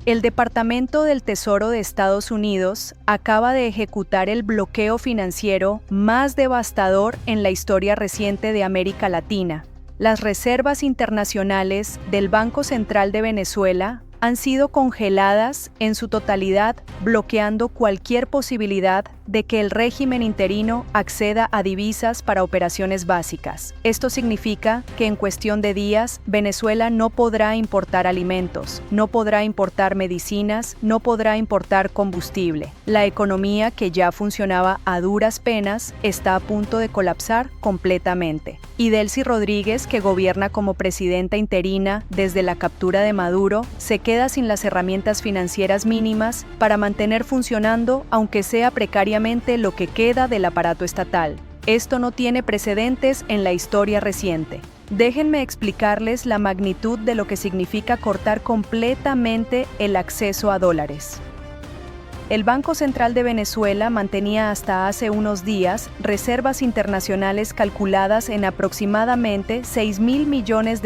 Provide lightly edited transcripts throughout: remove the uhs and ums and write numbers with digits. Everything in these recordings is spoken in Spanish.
El Departamento del Tesoro de Estados Unidos acaba de ejecutar el bloqueo financiero más devastador en la historia reciente de América Latina. Las reservas internacionales del Banco Central de Venezuela han sido congeladas en su totalidad, bloqueando cualquier posibilidad de que el régimen interino acceda a divisas para operaciones básicas. Esto significa que en cuestión de días, Venezuela no podrá importar alimentos, no podrá importar medicinas, no podrá importar combustible. La economía, que ya funcionaba a duras penas, está a punto de colapsar completamente. Y Delcy Rodríguez, que gobierna como presidenta interina desde la captura de Maduro, se queda sin las herramientas financieras mínimas para mantener funcionando, aunque sea precariamente, lo que queda del aparato estatal. Esto no tiene precedentes en la historia reciente. Déjenme explicarles la magnitud de lo que significa cortar completamente el acceso a dólares. El Banco Central de Venezuela mantenía hasta hace unos días reservas internacionales calculadas en aproximadamente $6.000 millones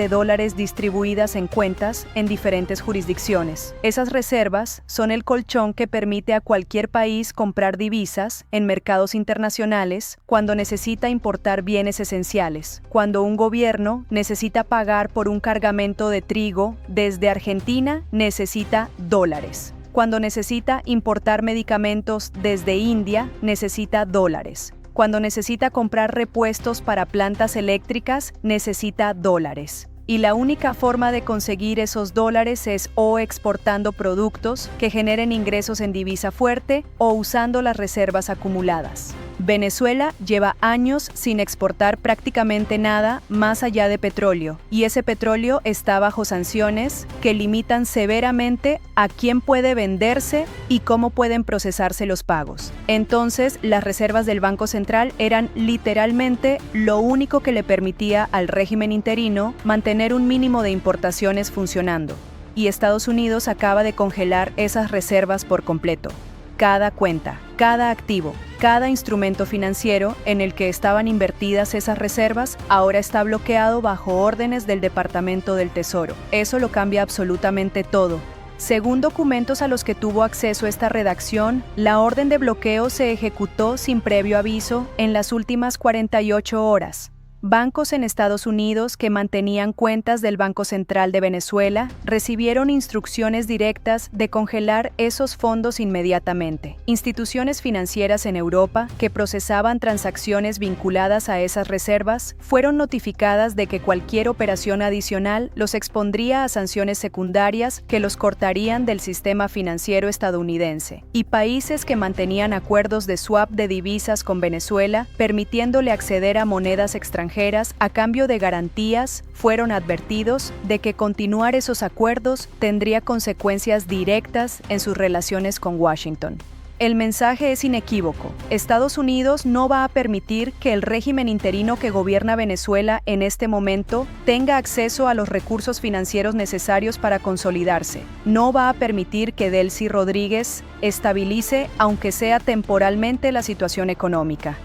distribuidas en cuentas en diferentes jurisdicciones. Esas reservas son el colchón que permite a cualquier país comprar divisas en mercados internacionales cuando necesita importar bienes esenciales, cuando un gobierno necesita pagar por un cargamento de trigo desde Argentina, necesita dólares. Cuando necesita importar medicamentos desde India, necesita dólares. Cuando necesita comprar repuestos para plantas eléctricas, necesita dólares. Y la única forma de conseguir esos dólares es o exportando productos que generen ingresos en divisa fuerte o usando las reservas acumuladas. Venezuela lleva años sin exportar prácticamente nada más allá de petróleo, y ese petróleo está bajo sanciones que limitan severamente a quién puede venderse y cómo pueden procesarse los pagos. Entonces, las reservas del Banco Central eran literalmente lo único que le permitía al régimen interino mantener un mínimo de importaciones funcionando. Y Estados Unidos acaba de congelar esas reservas por completo. Cada cuenta, cada activo, cada instrumento financiero en el que estaban invertidas esas reservas ahora está bloqueado bajo órdenes del Departamento del Tesoro. Eso lo cambia absolutamente todo. Según documentos a los que tuvo acceso esta redacción, la orden de bloqueo se ejecutó sin previo aviso en las últimas 48 horas. Bancos en Estados Unidos que mantenían cuentas del Banco Central de Venezuela recibieron instrucciones directas de congelar esos fondos inmediatamente. Instituciones financieras en Europa que procesaban transacciones vinculadas a esas reservas fueron notificadas de que cualquier operación adicional los expondría a sanciones secundarias que los cortarían del sistema financiero estadounidense. Y países que mantenían acuerdos de swap de divisas con Venezuela, permitiéndole acceder a monedas extranjeras a cambio de garantías, fueron advertidos de que continuar esos acuerdos tendría consecuencias directas en sus relaciones con Washington. El mensaje es inequívoco. Estados Unidos no va a permitir que el régimen interino que gobierna Venezuela en este momento tenga acceso a los recursos financieros necesarios para consolidarse. No va a permitir que Delcy Rodríguez estabilice, aunque sea temporalmente, la situación económica.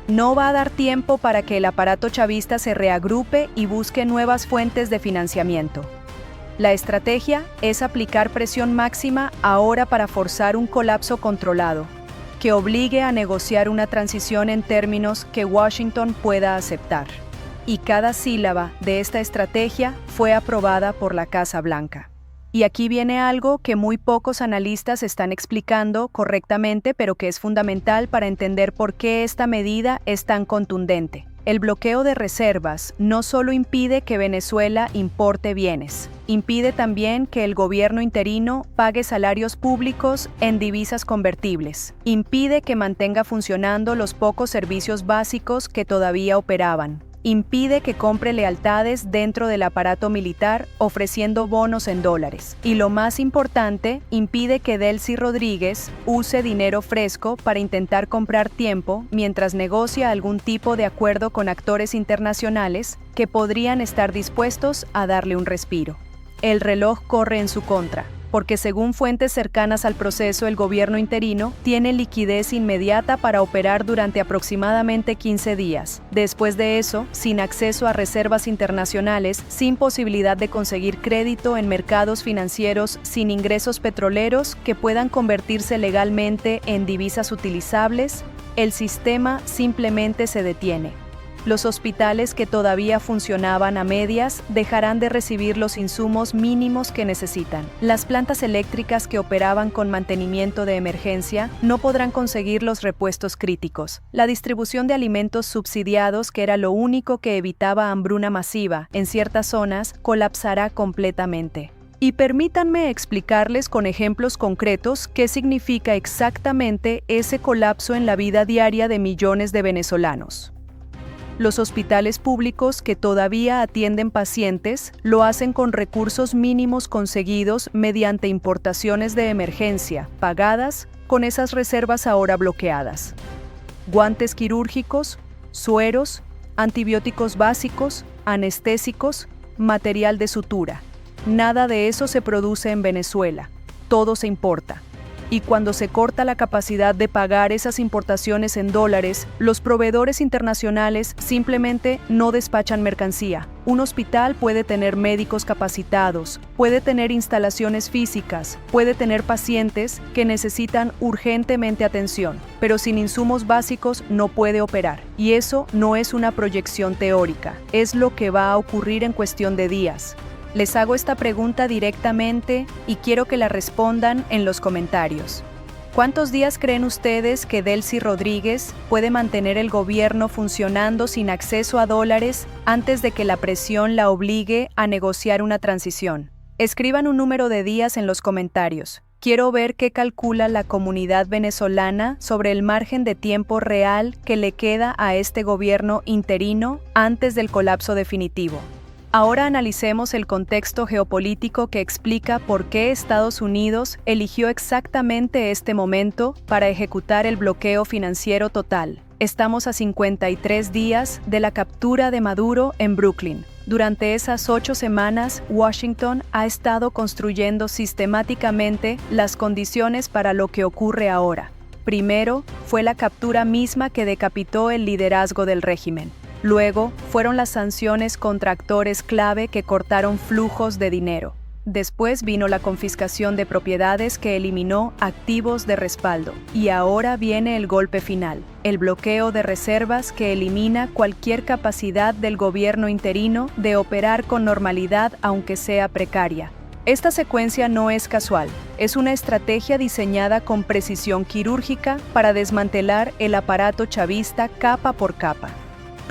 No va a dar tiempo para que el aparato chavista se reagrupe y busque nuevas fuentes de financiamiento. La estrategia es aplicar presión máxima ahora para forzar un colapso controlado, que obligue a negociar una transición en términos que Washington pueda aceptar. Y cada sílaba de esta estrategia fue aprobada por la Casa Blanca. Y aquí viene algo que muy pocos analistas están explicando correctamente, pero que es fundamental para entender por qué esta medida es tan contundente. El bloqueo de reservas no solo impide que Venezuela importe bienes, impide también que el gobierno interino pague salarios públicos en divisas convertibles, impide que mantenga funcionando los pocos servicios básicos que todavía operaban, impide que compre lealtades dentro del aparato militar ofreciendo bonos en dólares. Y lo más importante, impide que Delcy Rodríguez use dinero fresco para intentar comprar tiempo mientras negocia algún tipo de acuerdo con actores internacionales que podrían estar dispuestos a darle un respiro. El reloj corre en su contra. porque según fuentes cercanas al proceso, el gobierno interino tiene liquidez inmediata para operar durante aproximadamente 15 días. Después de eso, sin acceso a reservas internacionales, sin posibilidad de conseguir crédito en mercados financieros, sin ingresos petroleros que puedan convertirse legalmente en divisas utilizables, el sistema simplemente se detiene. Los hospitales que todavía funcionaban a medias dejarán de recibir los insumos mínimos que necesitan. Las plantas eléctricas que operaban con mantenimiento de emergencia no podrán conseguir los repuestos críticos. La distribución de alimentos subsidiados, que era lo único que evitaba hambruna masiva en ciertas zonas, colapsará completamente. Y permítanme explicarles con ejemplos concretos qué significa exactamente ese colapso en la vida diaria de millones de venezolanos. Los hospitales públicos que todavía atienden pacientes lo hacen con recursos mínimos conseguidos mediante importaciones de emergencia, pagadas con esas reservas ahora bloqueadas. Guantes quirúrgicos, sueros, antibióticos básicos, anestésicos, material de sutura. Nada de eso se produce en Venezuela, todo se importa. Y cuando se corta la capacidad de pagar esas importaciones en dólares, los proveedores internacionales simplemente no despachan mercancía. Un hospital puede tener médicos capacitados, puede tener instalaciones físicas, puede tener pacientes que necesitan urgentemente atención, pero sin insumos básicos no puede operar. Y eso no es una proyección teórica, es lo que va a ocurrir en cuestión de días. Les hago esta pregunta directamente y quiero que la respondan en los comentarios. ¿Cuántos días creen ustedes que Delcy Rodríguez puede mantener el gobierno funcionando sin acceso a dólares antes de que la presión la obligue a negociar una transición? Escriban un número de días en los comentarios. Quiero ver qué calcula la comunidad venezolana sobre el margen de tiempo real que le queda a este gobierno interino antes del colapso definitivo. Ahora analicemos el contexto geopolítico que explica por qué Estados Unidos eligió exactamente este momento para ejecutar el bloqueo financiero total. Estamos a 53 días de la captura de Maduro en Brooklyn. Durante esas 8 semanas, Washington ha estado construyendo sistemáticamente las condiciones para lo que ocurre ahora. Primero, fue la captura misma que decapitó el liderazgo del régimen. Luego, fueron las sanciones contra actores clave que cortaron flujos de dinero. Después vino la confiscación de propiedades que eliminó activos de respaldo. Y ahora viene el golpe final, el bloqueo de reservas que elimina cualquier capacidad del gobierno interino de operar con normalidad aunque sea precaria. Esta secuencia no es casual, es una estrategia diseñada con precisión quirúrgica para desmantelar el aparato chavista capa por capa.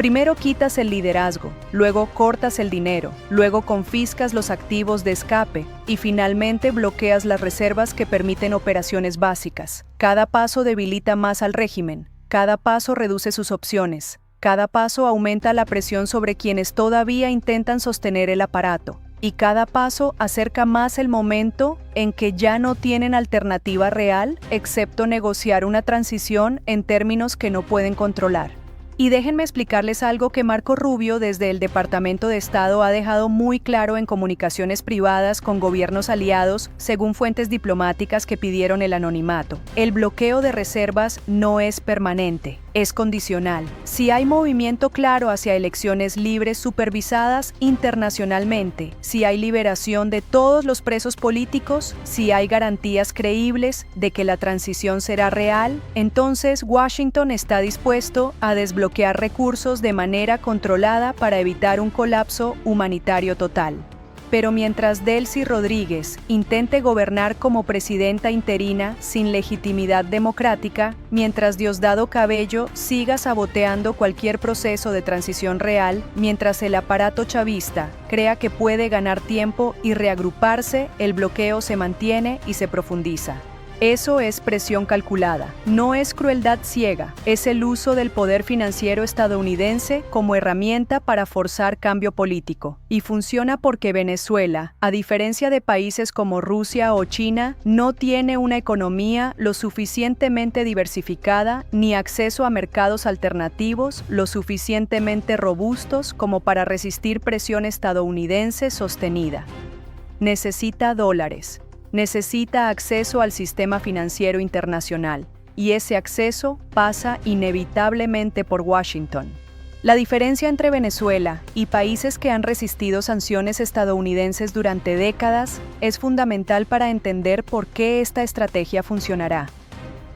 Primero quitas el liderazgo, luego cortas el dinero, luego confiscas los activos de escape y finalmente bloqueas las reservas que permiten operaciones básicas. Cada paso debilita más al régimen, cada paso reduce sus opciones, cada paso aumenta la presión sobre quienes todavía intentan sostener el aparato y cada paso acerca más el momento en que ya no tienen alternativa real excepto negociar una transición en términos que no pueden controlar. Y déjenme explicarles algo que Marco Rubio desde el Departamento de Estado ha dejado muy claro en comunicaciones privadas con gobiernos aliados, según fuentes diplomáticas que pidieron el anonimato. El bloqueo de reservas no es permanente, es condicional. Si hay movimiento claro hacia elecciones libres supervisadas internacionalmente, si hay liberación de todos los presos políticos, si hay garantías creíbles de que la transición será real, entonces Washington está dispuesto a desbloquear recursos de manera controlada para evitar un colapso humanitario total. Pero mientras Delcy Rodríguez intente gobernar como presidenta interina sin legitimidad democrática, mientras Diosdado Cabello siga saboteando cualquier proceso de transición real, mientras el aparato chavista crea que puede ganar tiempo y reagruparse, el bloqueo se mantiene y se profundiza. Eso es presión calculada, no es crueldad ciega, es el uso del poder financiero estadounidense como herramienta para forzar cambio político. Y funciona porque Venezuela, a diferencia de países como Rusia o China, no tiene una economía lo suficientemente diversificada ni acceso a mercados alternativos lo suficientemente robustos como para resistir presión estadounidense sostenida. Necesita dólares. necesita acceso al sistema financiero internacional, y ese acceso pasa inevitablemente por Washington. La diferencia entre Venezuela y países que han resistido sanciones estadounidenses durante décadas es fundamental para entender por qué esta estrategia funcionará.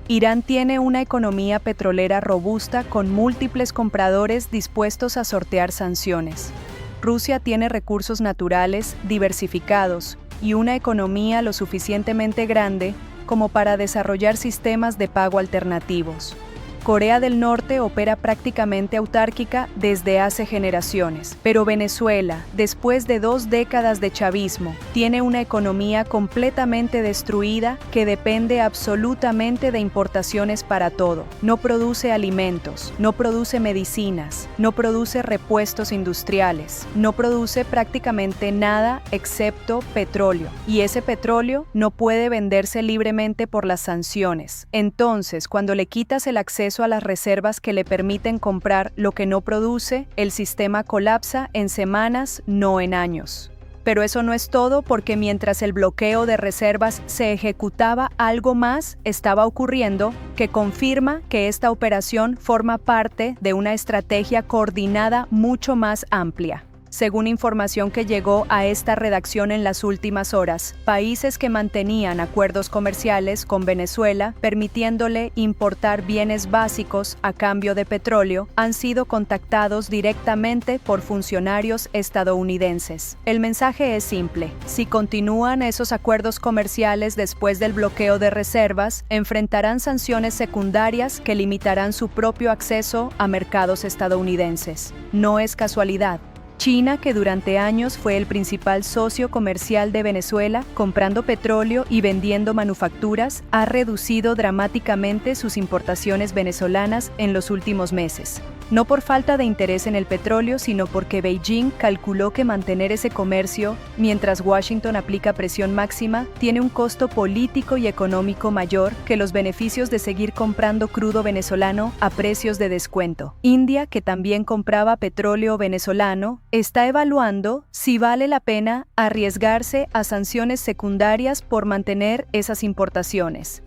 Irán tiene una economía petrolera robusta con múltiples compradores dispuestos a sortear sanciones. Rusia tiene recursos naturales diversificados y una economía lo suficientemente grande como para desarrollar sistemas de pago alternativos. Corea del Norte opera prácticamente autárquica desde hace generaciones, pero Venezuela, después de 2 décadas de chavismo, tiene una economía completamente destruida que depende absolutamente de importaciones para todo. No produce alimentos, no produce medicinas, no produce repuestos industriales, no produce prácticamente nada excepto petróleo, y ese petróleo no puede venderse libremente por las sanciones. Entonces, cuando le quitas el acceso a las reservas que le permiten comprar lo que no produce, el sistema colapsa en semanas, no en años. Pero eso no es todo, porque mientras el bloqueo de reservas se ejecutaba, algo más estaba ocurriendo que confirma que esta operación forma parte de una estrategia coordinada mucho más amplia. Según información que llegó a esta redacción en las últimas horas, países que mantenían acuerdos comerciales con Venezuela, permitiéndole importar bienes básicos a cambio de petróleo, han sido contactados directamente por funcionarios estadounidenses. El mensaje es simple: si continúan esos acuerdos comerciales después del bloqueo de reservas, enfrentarán sanciones secundarias que limitarán su propio acceso a mercados estadounidenses. No es casualidad. China, que durante años fue el principal socio comercial de Venezuela, comprando petróleo y vendiendo manufacturas, ha reducido dramáticamente sus importaciones venezolanas en los últimos meses. No por falta de interés en el petróleo, sino porque Beijing calculó que mantener ese comercio, mientras Washington aplica presión máxima, tiene un costo político y económico mayor que los beneficios de seguir comprando crudo venezolano a precios de descuento. India, que también compraba petróleo venezolano, está evaluando si vale la pena arriesgarse a sanciones secundarias por mantener esas importaciones.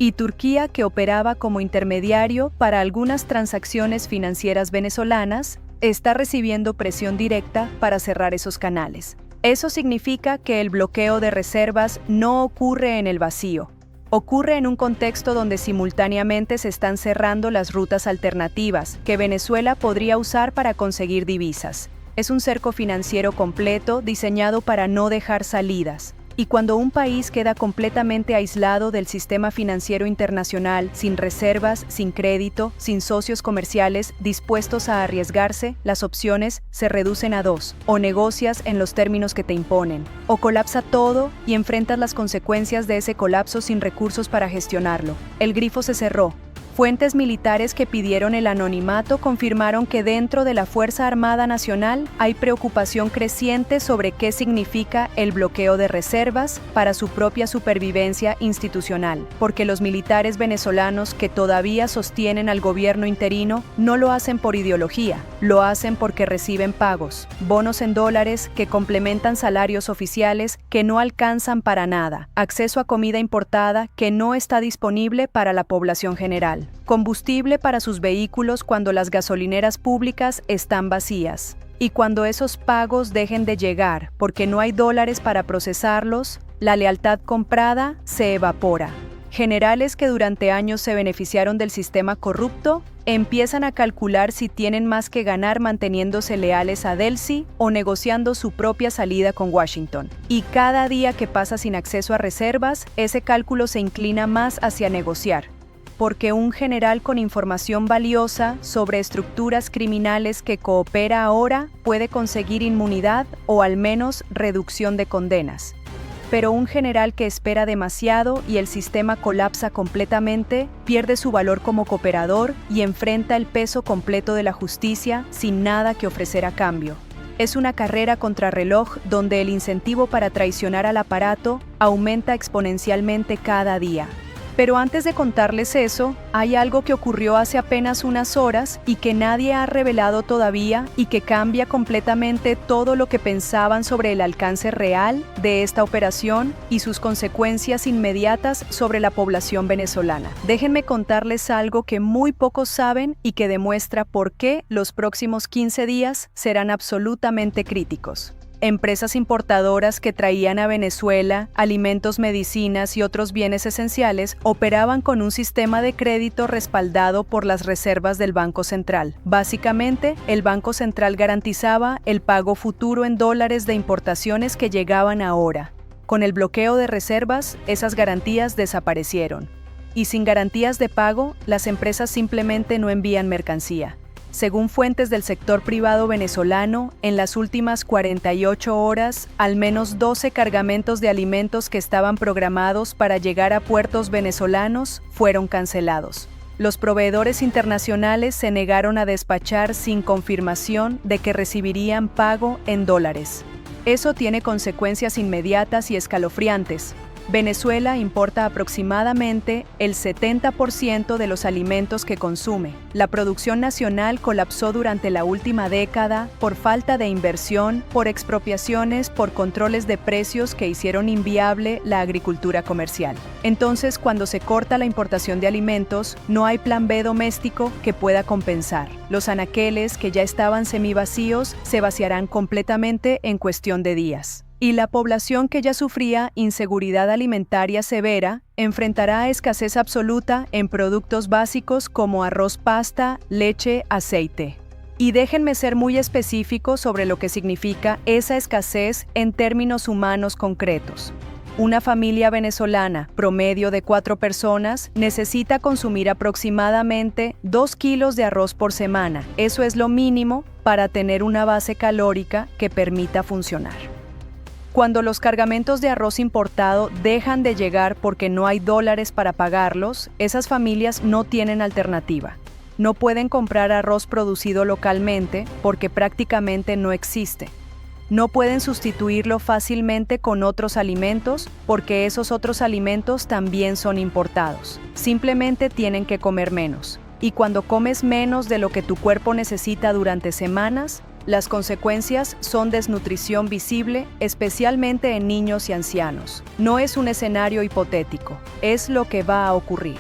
Y Turquía, que operaba como intermediario para algunas transacciones financieras venezolanas, está recibiendo presión directa para cerrar esos canales. Eso significa que el bloqueo de reservas no ocurre en el vacío. Ocurre en un contexto donde simultáneamente se están cerrando las rutas alternativas que Venezuela podría usar para conseguir divisas. Es un cerco financiero completo diseñado para no dejar salidas. Y cuando un país queda completamente aislado del sistema financiero internacional, sin reservas, sin crédito, sin socios comerciales dispuestos a arriesgarse, las opciones se reducen a 2: o negocias en los términos que te imponen, o colapsa todo y enfrentas las consecuencias de ese colapso sin recursos para gestionarlo. El grifo se cerró. Fuentes militares que pidieron el anonimato confirmaron que dentro de la Fuerza Armada Nacional hay preocupación creciente sobre qué significa el bloqueo de reservas para su propia supervivencia institucional, porque los militares venezolanos que todavía sostienen al gobierno interino no lo hacen por ideología, lo hacen porque reciben pagos, bonos en dólares que complementan salarios oficiales que no alcanzan para nada, acceso a comida importada que no está disponible para la población general, combustible para sus vehículos cuando las gasolineras públicas están vacías. Y cuando esos pagos dejen de llegar porque no hay dólares para procesarlos, la lealtad comprada se evapora. Generales que durante años se beneficiaron del sistema corrupto empiezan a calcular si tienen más que ganar manteniéndose leales a Delcy o negociando su propia salida con Washington. Y cada día que pasa sin acceso a reservas, ese cálculo se inclina más hacia negociar, porque un general con información valiosa sobre estructuras criminales que coopera ahora puede conseguir inmunidad o al menos reducción de condenas. Pero un general que espera demasiado y el sistema colapsa completamente, pierde su valor como cooperador y enfrenta el peso completo de la justicia sin nada que ofrecer a cambio. Es una carrera contrarreloj donde el incentivo para traicionar al aparato aumenta exponencialmente cada día. Pero antes de contarles eso, hay algo que ocurrió hace apenas unas horas y que nadie ha revelado todavía y que cambia completamente todo lo que pensaban sobre el alcance real de esta operación y sus consecuencias inmediatas sobre la población venezolana. Déjenme contarles algo que muy pocos saben y que demuestra por qué los próximos 15 días serán absolutamente críticos. Empresas importadoras que traían a Venezuela alimentos, medicinas y otros bienes esenciales operaban con un sistema de crédito respaldado por las reservas del Banco Central. Básicamente, el Banco Central garantizaba el pago futuro en dólares de importaciones que llegaban ahora. Con el bloqueo de reservas, esas garantías desaparecieron. Y sin garantías de pago, las empresas simplemente no envían mercancía. Según fuentes del sector privado venezolano, en las últimas 48 horas, al menos 12 cargamentos de alimentos que estaban programados para llegar a puertos venezolanos fueron cancelados. Los proveedores internacionales se negaron a despachar sin confirmación de que recibirían pago en dólares. Eso tiene consecuencias inmediatas y escalofriantes. Venezuela importa aproximadamente el 70% de los alimentos que consume. La producción nacional colapsó durante la última década por falta de inversión, por expropiaciones, por controles de precios que hicieron inviable la agricultura comercial. Entonces, cuando se corta la importación de alimentos, no hay plan B doméstico que pueda compensar. Los anaqueles, que ya estaban semivacíos, se vaciarán completamente en cuestión de días. Y la población que ya sufría inseguridad alimentaria severa enfrentará escasez absoluta en productos básicos como arroz, pasta, leche, aceite. Y déjenme ser muy específico sobre lo que significa esa escasez en términos humanos concretos. Una familia venezolana, promedio de 4 personas, necesita consumir aproximadamente 2 kilos de arroz por semana. Eso es lo mínimo para tener una base calórica que permita funcionar. Cuando los cargamentos de arroz importado dejan de llegar porque no hay dólares para pagarlos, esas familias no tienen alternativa. No pueden comprar arroz producido localmente porque prácticamente no existe. No pueden sustituirlo fácilmente con otros alimentos porque esos otros alimentos también son importados. Simplemente tienen que comer menos. Y cuando comes menos de lo que tu cuerpo necesita durante semanas, las consecuencias son desnutrición visible, especialmente en niños y ancianos. No es un escenario hipotético, es lo que va a ocurrir.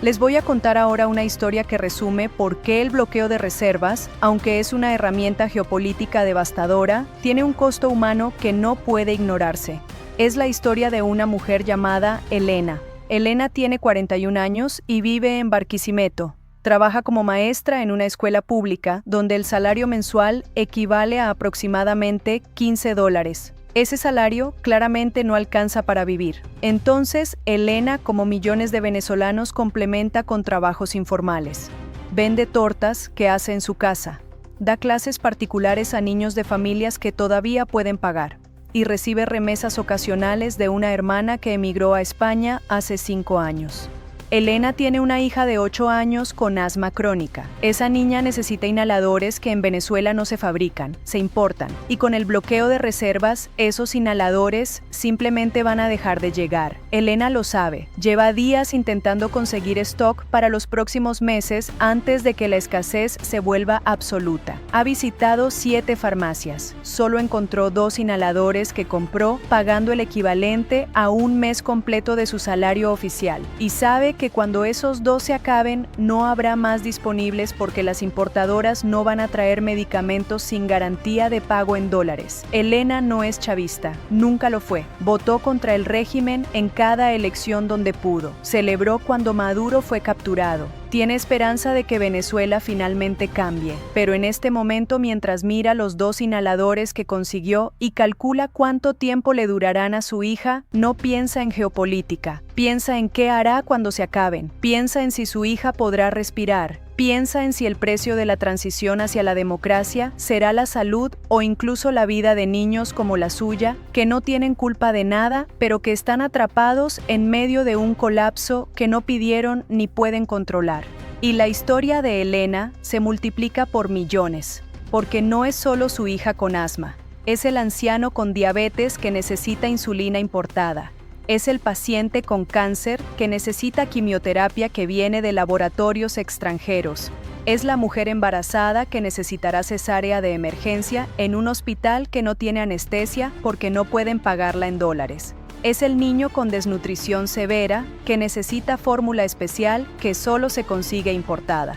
Les voy a contar ahora una historia que resume por qué el bloqueo de reservas, aunque es una herramienta geopolítica devastadora, tiene un costo humano que no puede ignorarse. Es la historia de una mujer llamada Elena. Elena tiene 41 años y vive en Barquisimeto. Trabaja como maestra en una escuela pública donde el salario mensual equivale a aproximadamente $15. Ese salario claramente no alcanza para vivir. Entonces, Elena, como millones de venezolanos, complementa con trabajos informales. Vende tortas que hace en su casa. Da clases particulares a niños de familias que todavía pueden pagar. Y recibe remesas ocasionales de una hermana que emigró a España hace 5 años. Elena tiene una hija de 8 años con asma crónica. Esa niña necesita inhaladores que en Venezuela no se fabrican, se importan. Y con el bloqueo de reservas, esos inhaladores simplemente van a dejar de llegar. Elena lo sabe. Lleva días intentando conseguir stock para los próximos meses antes de que la escasez se vuelva absoluta. Ha visitado 7 farmacias. Solo encontró 2 inhaladores que compró pagando el equivalente a un mes completo de su salario oficial. Y sabe que cuando esos 2 se acaben, no habrá más disponibles porque las importadoras no van a traer medicamentos sin garantía de pago en dólares. Elena no es chavista, nunca lo fue. Votó contra el régimen en cada elección donde pudo. Celebró cuando Maduro fue capturado. Tiene esperanza de que Venezuela finalmente cambie, pero en este momento, mientras mira los 2 inhaladores que consiguió y calcula cuánto tiempo le durarán a su hija, no piensa en geopolítica. Piensa en qué hará cuando se acaben. Piensa en si su hija podrá respirar. Piensa en si el precio de la transición hacia la democracia será la salud o incluso la vida de niños como la suya, que no tienen culpa de nada, pero que están atrapados en medio de un colapso que no pidieron ni pueden controlar. Y la historia de Elena se multiplica por millones, porque no es solo su hija con asma, es el anciano con diabetes que necesita insulina importada. Es el paciente con cáncer que necesita quimioterapia que viene de laboratorios extranjeros. Es la mujer embarazada que necesitará cesárea de emergencia en un hospital que no tiene anestesia porque no pueden pagarla en dólares. Es el niño con desnutrición severa que necesita fórmula especial que solo se consigue importada.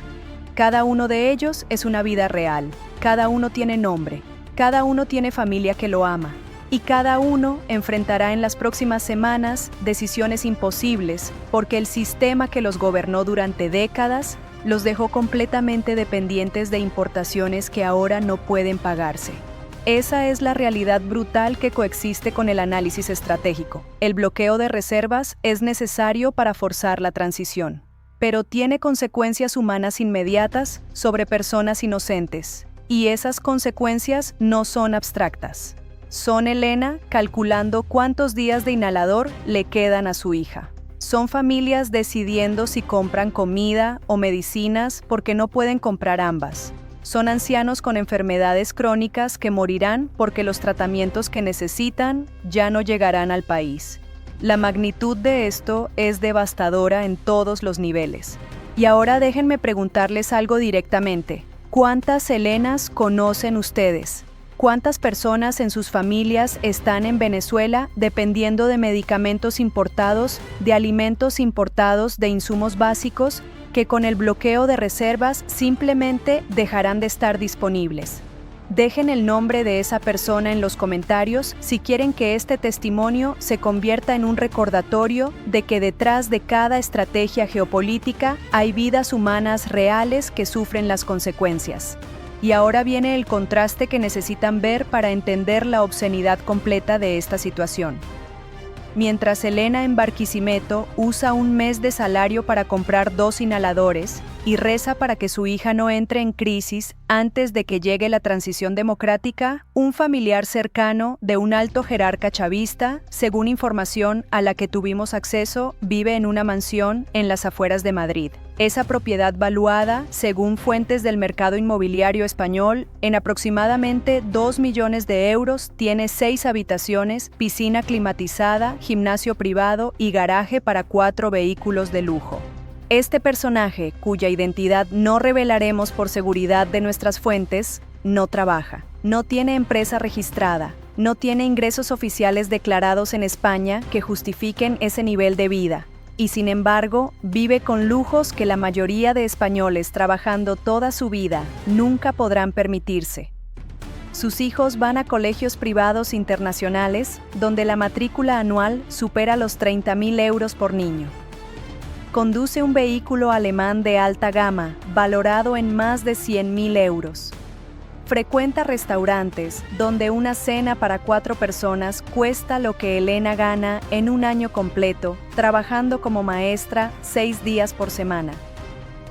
Cada uno de ellos es una vida real, cada uno tiene nombre, cada uno tiene familia que lo ama, y cada uno enfrentará en las próximas semanas decisiones imposibles porque el sistema que los gobernó durante décadas los dejó completamente dependientes de importaciones que ahora no pueden pagarse. Esa es la realidad brutal que coexiste con el análisis estratégico. El bloqueo de reservas es necesario para forzar la transición, pero tiene consecuencias humanas inmediatas sobre personas inocentes, y esas consecuencias no son abstractas. Son Elena calculando cuántos días de inhalador le quedan a su hija. Son familias decidiendo si compran comida o medicinas porque no pueden comprar ambas. Son ancianos con enfermedades crónicas que morirán porque los tratamientos que necesitan ya no llegarán al país. La magnitud de esto es devastadora en todos los niveles. Y ahora déjenme preguntarles algo directamente. ¿Cuántas Elenas conocen ustedes? ¿Cuántas personas en sus familias están en Venezuela dependiendo de medicamentos importados, de alimentos importados, de insumos básicos, que con el bloqueo de reservas simplemente dejarán de estar disponibles? Dejen el nombre de esa persona en los comentarios si quieren que este testimonio se convierta en un recordatorio de que detrás de cada estrategia geopolítica hay vidas humanas reales que sufren las consecuencias. Y ahora viene el contraste que necesitan ver para entender la obscenidad completa de esta situación. Mientras Elena en Barquisimeto usa un mes de salario para comprar 2 inhaladores y reza para que su hija no entre en crisis antes de que llegue la transición democrática, un familiar cercano de un alto jerarca chavista, según información a la que tuvimos acceso, vive en una mansión en las afueras de Madrid. Esa propiedad valuada, según fuentes del mercado inmobiliario español, en aproximadamente 2 millones de euros, tiene 6 habitaciones, piscina climatizada, gimnasio privado y garaje para 4 vehículos de lujo. Este personaje, cuya identidad no revelaremos por seguridad de nuestras fuentes, no trabaja, no tiene empresa registrada, no tiene ingresos oficiales declarados en España que justifiquen ese nivel de vida. Y sin embargo, vive con lujos que la mayoría de españoles trabajando toda su vida nunca podrán permitirse. Sus hijos van a colegios privados internacionales donde la matrícula anual supera los 30.000 euros por niño. Conduce un vehículo alemán de alta gama, valorado en más de 100.000 euros. Frecuenta restaurantes donde una cena para 4 personas cuesta lo que Elena gana en un año completo, trabajando como maestra 6 días por semana.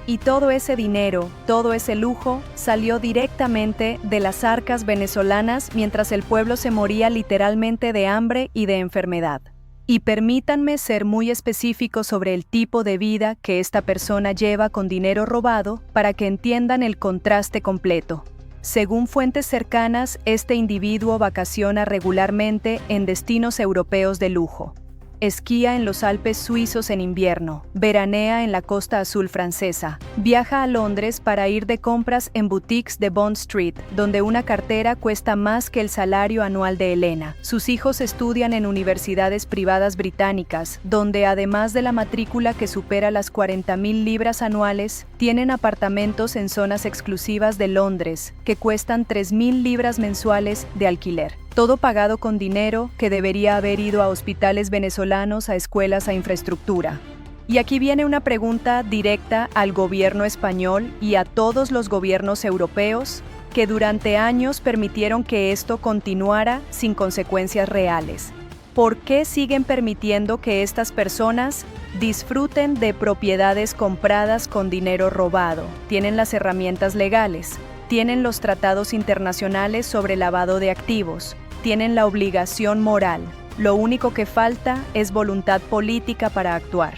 Y todo ese dinero, todo ese lujo, salió directamente de las arcas venezolanas mientras el pueblo se moría literalmente de hambre y de enfermedad. Y permítanme ser muy específico sobre el tipo de vida que esta persona lleva con dinero robado para que entiendan el contraste completo. Según fuentes cercanas, este individuo vacaciona regularmente en destinos europeos de lujo. Esquía en los Alpes suizos en invierno, veranea en la Costa Azul francesa, viaja a Londres para ir de compras en boutiques de Bond Street, donde una cartera cuesta más que el salario anual de Elena. Sus hijos estudian en universidades privadas británicas, donde además de la matrícula que supera las 40.000 libras anuales, tienen apartamentos en zonas exclusivas de Londres, que cuestan 3.000 libras mensuales de alquiler. Todo pagado con dinero que debería haber ido a hospitales venezolanos, a escuelas, a infraestructura. Y aquí viene una pregunta directa al gobierno español y a todos los gobiernos europeos que durante años permitieron que esto continuara sin consecuencias reales. ¿Por qué siguen permitiendo que estas personas disfruten de propiedades compradas con dinero robado? Tienen las herramientas legales, tienen los tratados internacionales sobre lavado de activos, tienen la obligación moral. Lo único que falta es voluntad política para actuar.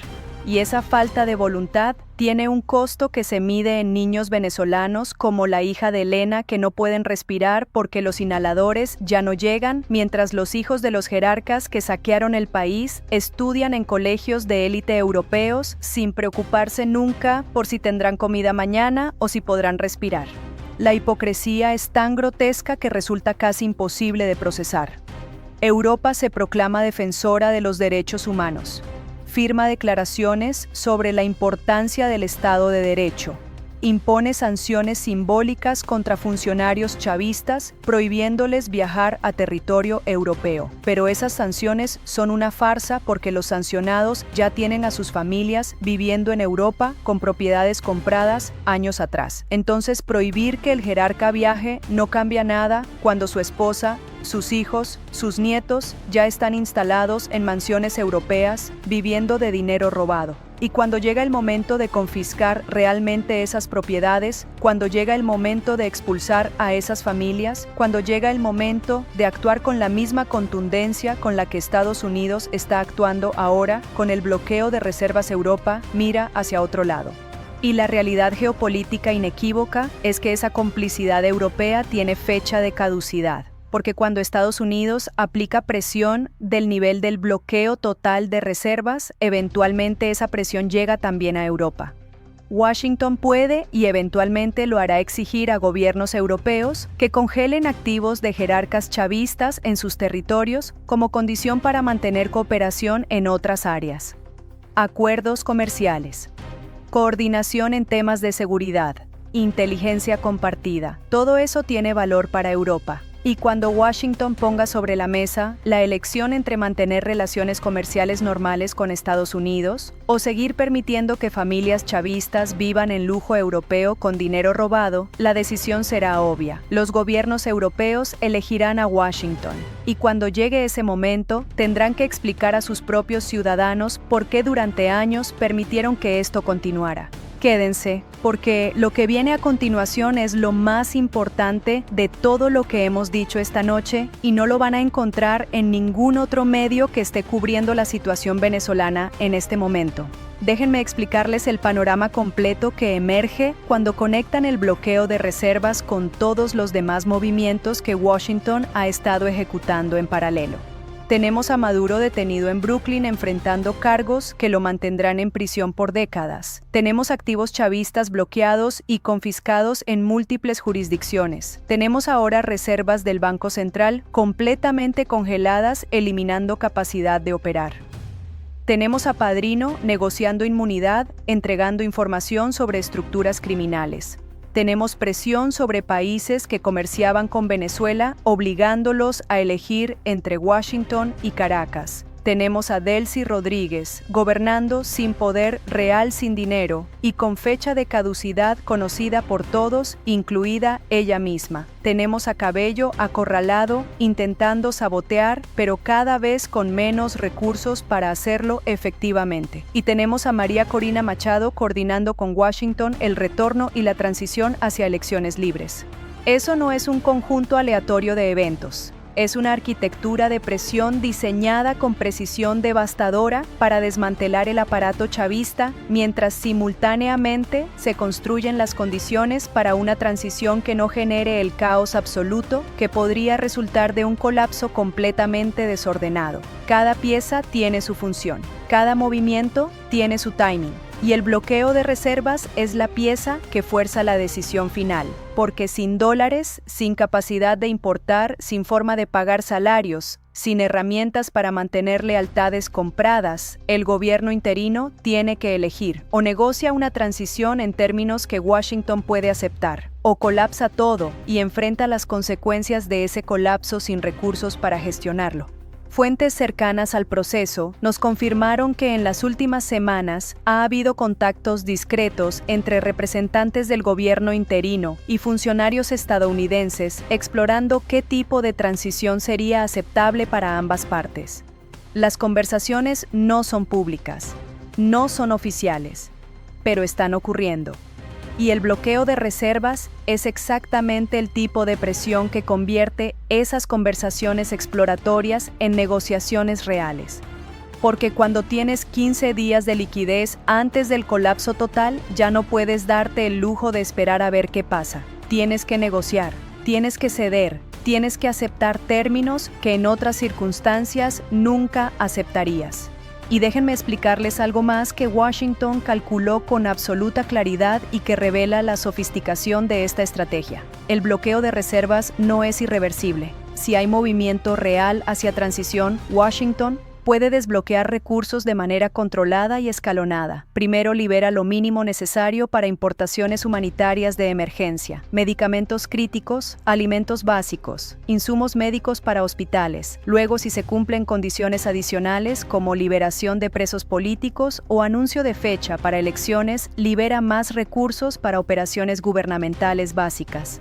y esa falta de voluntad tiene un costo que se mide en niños venezolanos como la hija de Elena que no pueden respirar porque los inhaladores ya no llegan, mientras los hijos de los jerarcas que saquearon el país estudian en colegios de élite europeos sin preocuparse nunca por si tendrán comida mañana o si podrán respirar. La hipocresía es tan grotesca que resulta casi imposible de procesar. Europa se proclama defensora de los derechos humanos. Firma declaraciones sobre la importancia del Estado de Derecho. Impone sanciones simbólicas contra funcionarios chavistas, prohibiéndoles viajar a territorio europeo. Pero esas sanciones son una farsa porque los sancionados ya tienen a sus familias viviendo en Europa con propiedades compradas años atrás. Entonces, prohibir que el jerarca viaje no cambia nada cuando su esposa, sus hijos, sus nietos ya están instalados en mansiones europeas viviendo de dinero robado. Y cuando llega el momento de confiscar realmente esas propiedades, cuando llega el momento de expulsar a esas familias, cuando llega el momento de actuar con la misma contundencia con la que Estados Unidos está actuando ahora con el bloqueo de reservas, Europa mira hacia otro lado. Y la realidad geopolítica inequívoca es que esa complicidad europea tiene fecha de caducidad. Porque cuando Estados Unidos aplica presión del nivel del bloqueo total de reservas, eventualmente esa presión llega también a Europa. Washington puede y eventualmente lo hará exigir a gobiernos europeos que congelen activos de jerarcas chavistas en sus territorios como condición para mantener cooperación en otras áreas. Acuerdos comerciales. Coordinación en temas de seguridad. Inteligencia compartida. Todo eso tiene valor para Europa. Y cuando Washington ponga sobre la mesa la elección entre mantener relaciones comerciales normales con Estados Unidos o seguir permitiendo que familias chavistas vivan en lujo europeo con dinero robado, la decisión será obvia. Los gobiernos europeos elegirán a Washington. Y cuando llegue ese momento, tendrán que explicar a sus propios ciudadanos por qué durante años permitieron que esto continuara. Quédense, porque lo que viene a continuación es lo más importante de todo lo que hemos dicho esta noche y no lo van a encontrar en ningún otro medio que esté cubriendo la situación venezolana en este momento. Déjenme explicarles el panorama completo que emerge cuando conectan el bloqueo de reservas con todos los demás movimientos que Washington ha estado ejecutando en paralelo. Tenemos a Maduro detenido en Brooklyn enfrentando cargos que lo mantendrán en prisión por décadas. Tenemos activos chavistas bloqueados y confiscados en múltiples jurisdicciones. Tenemos ahora reservas del Banco Central completamente congeladas, eliminando capacidad de operar. Tenemos a Padrino negociando inmunidad, entregando información sobre estructuras criminales. Tenemos presión sobre países que comerciaban con Venezuela, obligándolos a elegir entre Washington y Caracas. Tenemos a Delcy Rodríguez gobernando sin poder real, sin dinero y con fecha de caducidad conocida por todos, incluida ella misma. Tenemos a Cabello acorralado, intentando sabotear, pero cada vez con menos recursos para hacerlo efectivamente. Y tenemos a María Corina Machado coordinando con Washington el retorno y la transición hacia elecciones libres. Eso no es un conjunto aleatorio de eventos. Es una arquitectura de presión diseñada con precisión devastadora para desmantelar el aparato chavista, mientras simultáneamente se construyen las condiciones para una transición que no genere el caos absoluto que podría resultar de un colapso completamente desordenado. Cada pieza tiene su función, cada movimiento tiene su timing. Y el bloqueo de reservas es la pieza que fuerza la decisión final, porque sin dólares, sin capacidad de importar, sin forma de pagar salarios, sin herramientas para mantener lealtades compradas, el gobierno interino tiene que elegir: o negocia una transición en términos que Washington puede aceptar, o colapsa todo y enfrenta las consecuencias de ese colapso sin recursos para gestionarlo. Fuentes cercanas al proceso nos confirmaron que en las últimas semanas ha habido contactos discretos entre representantes del gobierno interino y funcionarios estadounidenses explorando qué tipo de transición sería aceptable para ambas partes. Las conversaciones no son públicas, no son oficiales, pero están ocurriendo. Y el bloqueo de reservas es exactamente el tipo de presión que convierte esas conversaciones exploratorias en negociaciones reales. porque cuando tienes 15 días de liquidez antes del colapso total, ya no puedes darte el lujo de esperar a ver qué pasa. Tienes que negociar, tienes que ceder, tienes que aceptar términos que en otras circunstancias nunca aceptarías. Y déjenme explicarles algo más que Washington calculó con absoluta claridad y que revela la sofisticación de esta estrategia. El bloqueo de reservas no es irreversible. Si hay movimiento real hacia transición, Washington puede desbloquear recursos de manera controlada y escalonada. Primero libera lo mínimo necesario para importaciones humanitarias de emergencia, medicamentos críticos, alimentos básicos, insumos médicos para hospitales. Luego, si se cumplen condiciones adicionales como liberación de presos políticos o anuncio de fecha para elecciones, libera más recursos para operaciones gubernamentales básicas.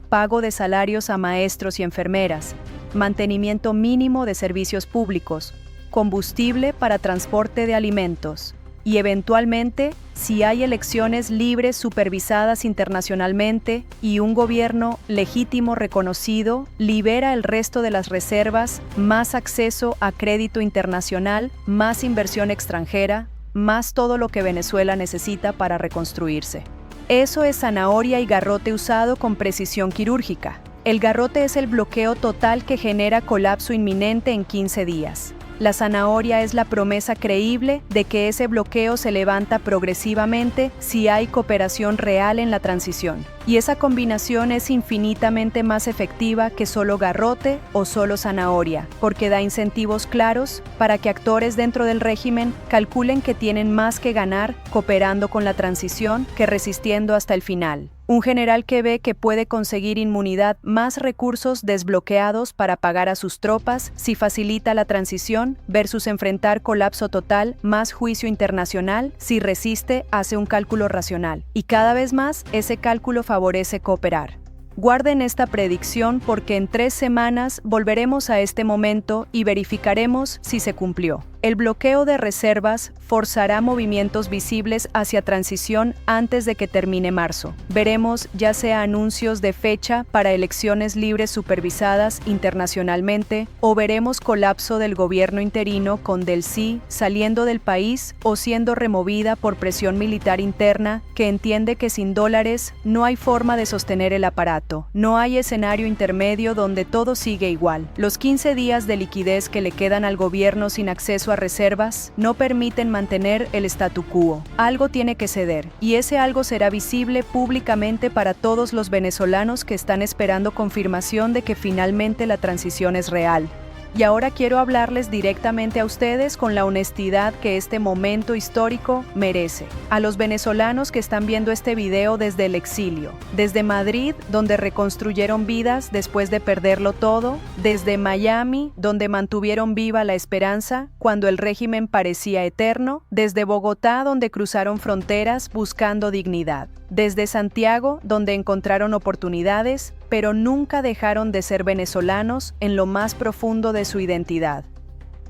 Pago de salarios a maestros y enfermeras, mantenimiento mínimo de servicios públicos, combustible para transporte de alimentos y eventualmente, si hay elecciones libres supervisadas internacionalmente y un gobierno legítimo reconocido, libera el resto de las reservas, más acceso a crédito internacional, más inversión extranjera, más todo lo que Venezuela necesita para reconstruirse. Eso es zanahoria y garrote usado con precisión quirúrgica. El garrote es el bloqueo total que genera colapso inminente en 15 días. La zanahoria es la promesa creíble de que ese bloqueo se levanta progresivamente si hay cooperación real en la transición. Y esa combinación es infinitamente más efectiva que solo garrote o solo zanahoria, porque da incentivos claros para que actores dentro del régimen calculen que tienen más que ganar cooperando con la transición que resistiendo hasta el final. Un general que ve que puede conseguir inmunidad más recursos desbloqueados para pagar a sus tropas si facilita la transición versus enfrentar colapso total más juicio internacional si resiste hace un cálculo racional. Y cada vez más ese cálculo favorece cooperar. Guarden esta predicción porque en 3 semanas volveremos a este momento y verificaremos si se cumplió. El bloqueo de reservas forzará movimientos visibles hacia transición antes de que termine marzo. Veremos ya sea anuncios de fecha para elecciones libres supervisadas internacionalmente o veremos colapso del gobierno interino con Delcy saliendo del país o siendo removida por presión militar interna que entiende que sin dólares no hay forma de sostener el aparato. No hay escenario intermedio donde todo sigue igual. Los 15 días de liquidez que le quedan al gobierno sin acceso a reservas no permiten mantener el statu quo. Algo tiene que ceder, y ese algo será visible públicamente para todos los venezolanos que están esperando confirmación de que finalmente la transición es real. Y ahora quiero hablarles directamente a ustedes con la honestidad que este momento histórico merece. A los venezolanos que están viendo este video desde el exilio, desde Madrid, donde reconstruyeron vidas después de perderlo todo, desde Miami, donde mantuvieron viva la esperanza cuando el régimen parecía eterno, desde Bogotá, donde cruzaron fronteras buscando dignidad, desde Santiago, donde encontraron oportunidades, pero nunca dejaron de ser venezolanos en lo más profundo de su identidad.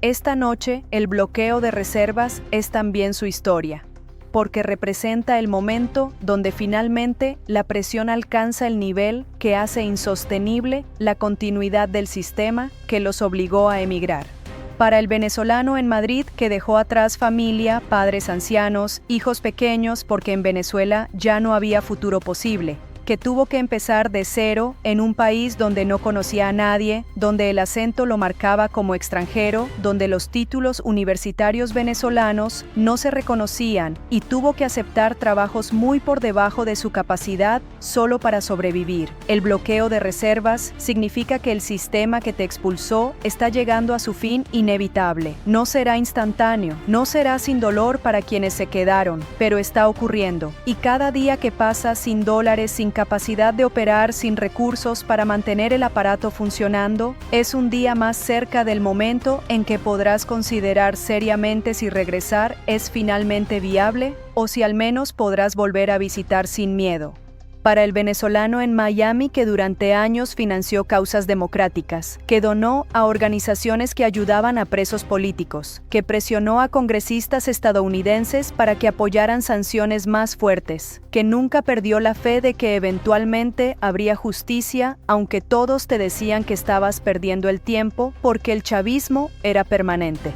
Esta noche, el bloqueo de reservas es también su historia, porque representa el momento donde finalmente la presión alcanza el nivel que hace insostenible la continuidad del sistema que los obligó a emigrar. Para el venezolano en Madrid que dejó atrás familia, padres ancianos, hijos pequeños porque en Venezuela ya no había futuro posible, que tuvo que empezar de cero en un país donde no conocía a nadie, donde el acento lo marcaba como extranjero, donde los títulos universitarios venezolanos no se reconocían y tuvo que aceptar trabajos muy por debajo de su capacidad solo para sobrevivir. El bloqueo de reservas significa que el sistema que te expulsó está llegando a su fin inevitable. No será instantáneo, no será sin dolor para quienes se quedaron, pero está ocurriendo. Y cada día que pasa sin dólares, sin capacidad de operar, sin recursos para mantener el aparato funcionando, es un día más cerca del momento en que podrás considerar seriamente si regresar es finalmente viable o si al menos podrás volver a visitar sin miedo. Para el venezolano en Miami que durante años financió causas democráticas, que donó a organizaciones que ayudaban a presos políticos, que presionó a congresistas estadounidenses para que apoyaran sanciones más fuertes, que nunca perdió la fe de que eventualmente habría justicia, aunque todos te decían que estabas perdiendo el tiempo porque el chavismo era permanente.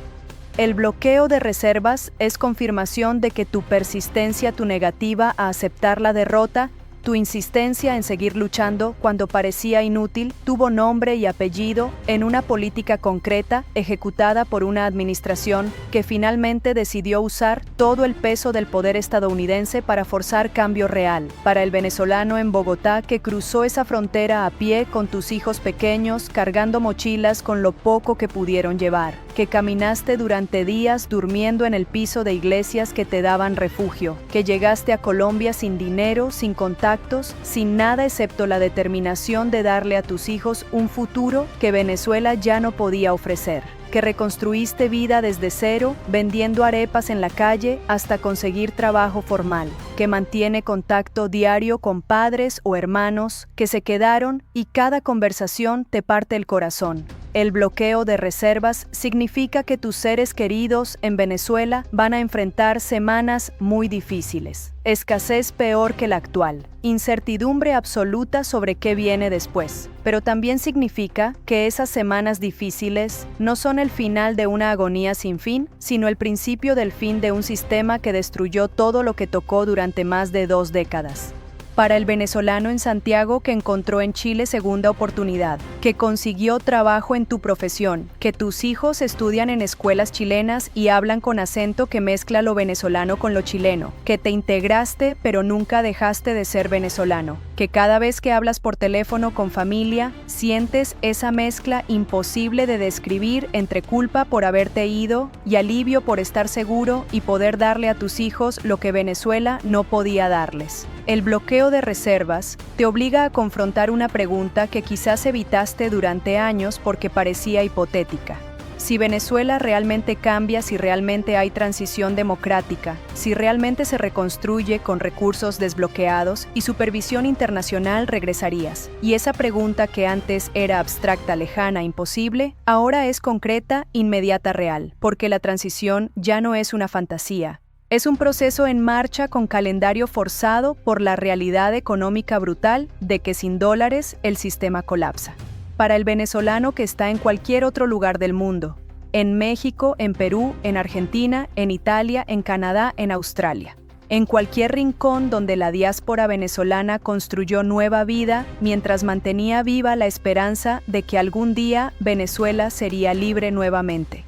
El bloqueo de reservas es confirmación de que tu persistencia, tu negativa a aceptar la derrota, tu insistencia en seguir luchando cuando parecía inútil, tuvo nombre y apellido en una política concreta ejecutada por una administración que finalmente decidió usar todo el peso del poder estadounidense para forzar cambio real. Para el venezolano en Bogotá que cruzó esa frontera a pie con tus hijos pequeños, cargando mochilas con lo poco que pudieron llevar, que caminaste durante días durmiendo en el piso de iglesias que te daban refugio, que llegaste a Colombia sin dinero, sin contactos, sin nada excepto la determinación de darle a tus hijos un futuro que Venezuela ya no podía ofrecer, que reconstruiste vida desde cero, vendiendo arepas en la calle hasta conseguir trabajo formal, que mantiene contacto diario con padres o hermanos que se quedaron y cada conversación te parte el corazón. El bloqueo de reservas significa que tus seres queridos en Venezuela van a enfrentar semanas muy difíciles, escasez peor que la actual, incertidumbre absoluta sobre qué viene después. Pero también significa que esas semanas difíciles no son el final de una agonía sin fin, sino el principio del fin de un sistema que destruyó todo lo que tocó durante más de 2 décadas. Para el venezolano en Santiago que encontró en Chile segunda oportunidad, que consiguió trabajo en tu profesión, que tus hijos estudian en escuelas chilenas y hablan con acento que mezcla lo venezolano con lo chileno, que te integraste pero nunca dejaste de ser venezolano, que cada vez que hablas por teléfono con familia, sientes esa mezcla imposible de describir entre culpa por haberte ido y alivio por estar seguro y poder darle a tus hijos lo que Venezuela no podía darles. El bloqueo de reservas te obliga a confrontar una pregunta que quizás evitaste durante años porque parecía hipotética. Si Venezuela realmente cambia, si realmente hay transición democrática, si realmente se reconstruye con recursos desbloqueados y supervisión internacional, ¿regresarías? Y esa pregunta que antes era abstracta, lejana, imposible, ahora es concreta, inmediata, real, porque la transición ya no es una fantasía. Es un proceso en marcha con calendario forzado por la realidad económica brutal de que sin dólares el sistema colapsa. Para el venezolano que está en cualquier otro lugar del mundo, en México, en Perú, en Argentina, en Italia, en Canadá, en Australia, en cualquier rincón donde la diáspora venezolana construyó nueva vida mientras mantenía viva la esperanza de que algún día Venezuela sería libre nuevamente.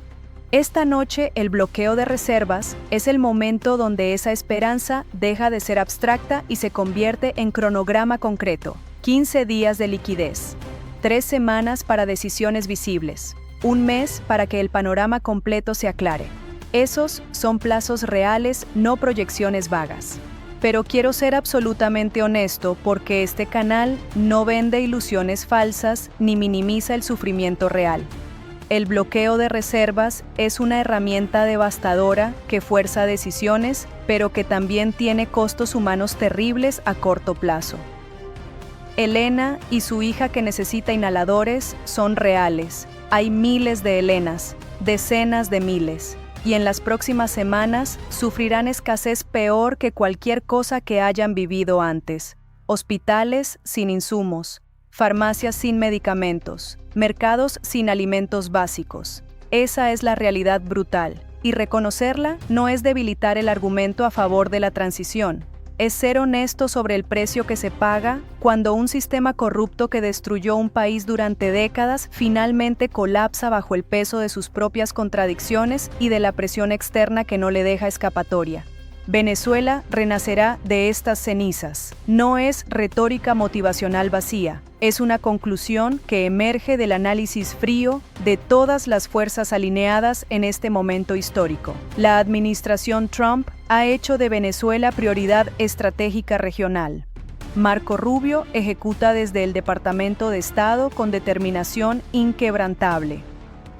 Esta noche, el bloqueo de reservas es el momento donde esa esperanza deja de ser abstracta y se convierte en cronograma concreto. 15 días de liquidez, 3 semanas para decisiones visibles, 1 mes para que el panorama completo se aclare. Esos son plazos reales, no proyecciones vagas. Pero quiero ser absolutamente honesto porque este canal no vende ilusiones falsas ni minimiza el sufrimiento real. El bloqueo de reservas es una herramienta devastadora que fuerza decisiones, pero que también tiene costos humanos terribles a corto plazo. Elena y su hija que necesita inhaladores son reales. Hay miles de Elenas, decenas de miles, y en las próximas semanas sufrirán escasez peor que cualquier cosa que hayan vivido antes. Hospitales sin insumos, farmacias sin medicamentos, mercados sin alimentos básicos. Esa es la realidad brutal, y reconocerla no es debilitar el argumento a favor de la transición. Es ser honesto sobre el precio que se paga cuando un sistema corrupto que destruyó un país durante décadas finalmente colapsa bajo el peso de sus propias contradicciones y de la presión externa que no le deja escapatoria. Venezuela renacerá de estas cenizas. No es retórica motivacional vacía, es una conclusión que emerge del análisis frío de todas las fuerzas alineadas en este momento histórico. La administración Trump ha hecho de Venezuela prioridad estratégica regional. Marco Rubio ejecuta desde el Departamento de Estado con determinación inquebrantable.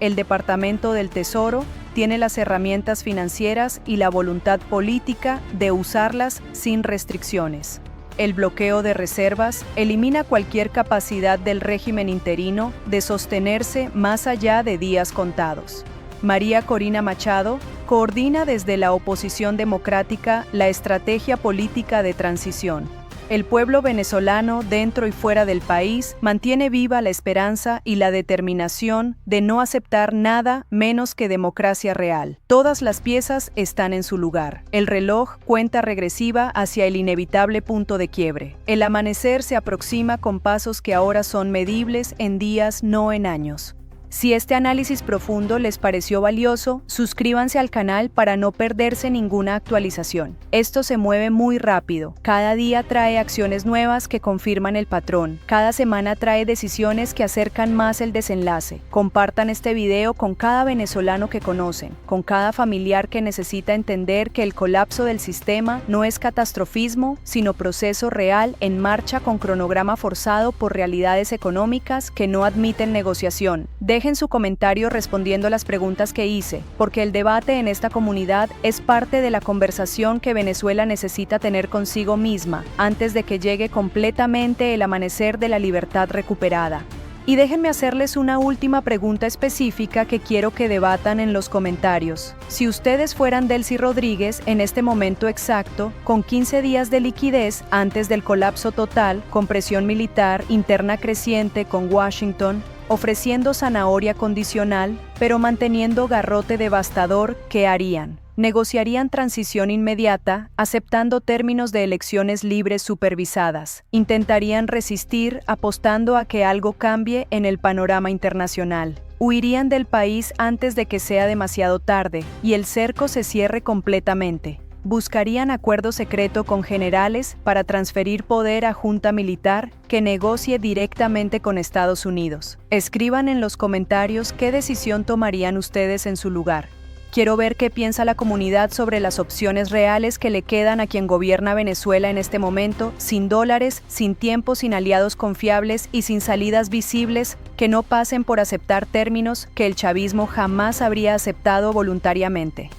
El Departamento del Tesoro tiene las herramientas financieras y la voluntad política de usarlas sin restricciones. El bloqueo de reservas elimina cualquier capacidad del régimen interino de sostenerse más allá de días contados. María Corina Machado coordina desde la oposición democrática la estrategia política de transición. El pueblo venezolano, dentro y fuera del país, mantiene viva la esperanza y la determinación de no aceptar nada menos que democracia real. Todas las piezas están en su lugar. El reloj cuenta regresiva hacia el inevitable punto de quiebre. El amanecer se aproxima con pasos que ahora son medibles en días, no en años. Si este análisis profundo les pareció valioso, suscríbanse al canal para no perderse ninguna actualización. Esto se mueve muy rápido. Cada día trae acciones nuevas que confirman el patrón. Cada semana trae decisiones que acercan más el desenlace. Compartan este video con cada venezolano que conocen, con cada familiar que necesita entender que el colapso del sistema no es catastrofismo, sino proceso real en marcha con cronograma forzado por realidades económicas que no admiten negociación. Dejen su comentario respondiendo las preguntas que hice, porque el debate en esta comunidad es parte de la conversación que Venezuela necesita tener consigo misma antes de que llegue completamente el amanecer de la libertad recuperada. Y déjenme hacerles una última pregunta específica que quiero que debatan en los comentarios. Si ustedes fueran Delcy Rodríguez en este momento exacto, con 15 días de liquidez antes del colapso total, con presión militar interna creciente con Washington, ofreciendo zanahoria condicional, pero manteniendo garrote devastador, ¿qué harían? Negociarían transición inmediata, aceptando términos de elecciones libres supervisadas. Intentarían resistir, apostando a que algo cambie en el panorama internacional. Huirían del país antes de que sea demasiado tarde y el cerco se cierre completamente. Buscarían acuerdo secreto con generales para transferir poder a junta militar que negocie directamente con Estados Unidos. Escriban en los comentarios qué decisión tomarían ustedes en su lugar. Quiero ver qué piensa la comunidad sobre las opciones reales que le quedan a quien gobierna Venezuela en este momento, sin dólares, sin tiempo, sin aliados confiables y sin salidas visibles que no pasen por aceptar términos que el chavismo jamás habría aceptado voluntariamente.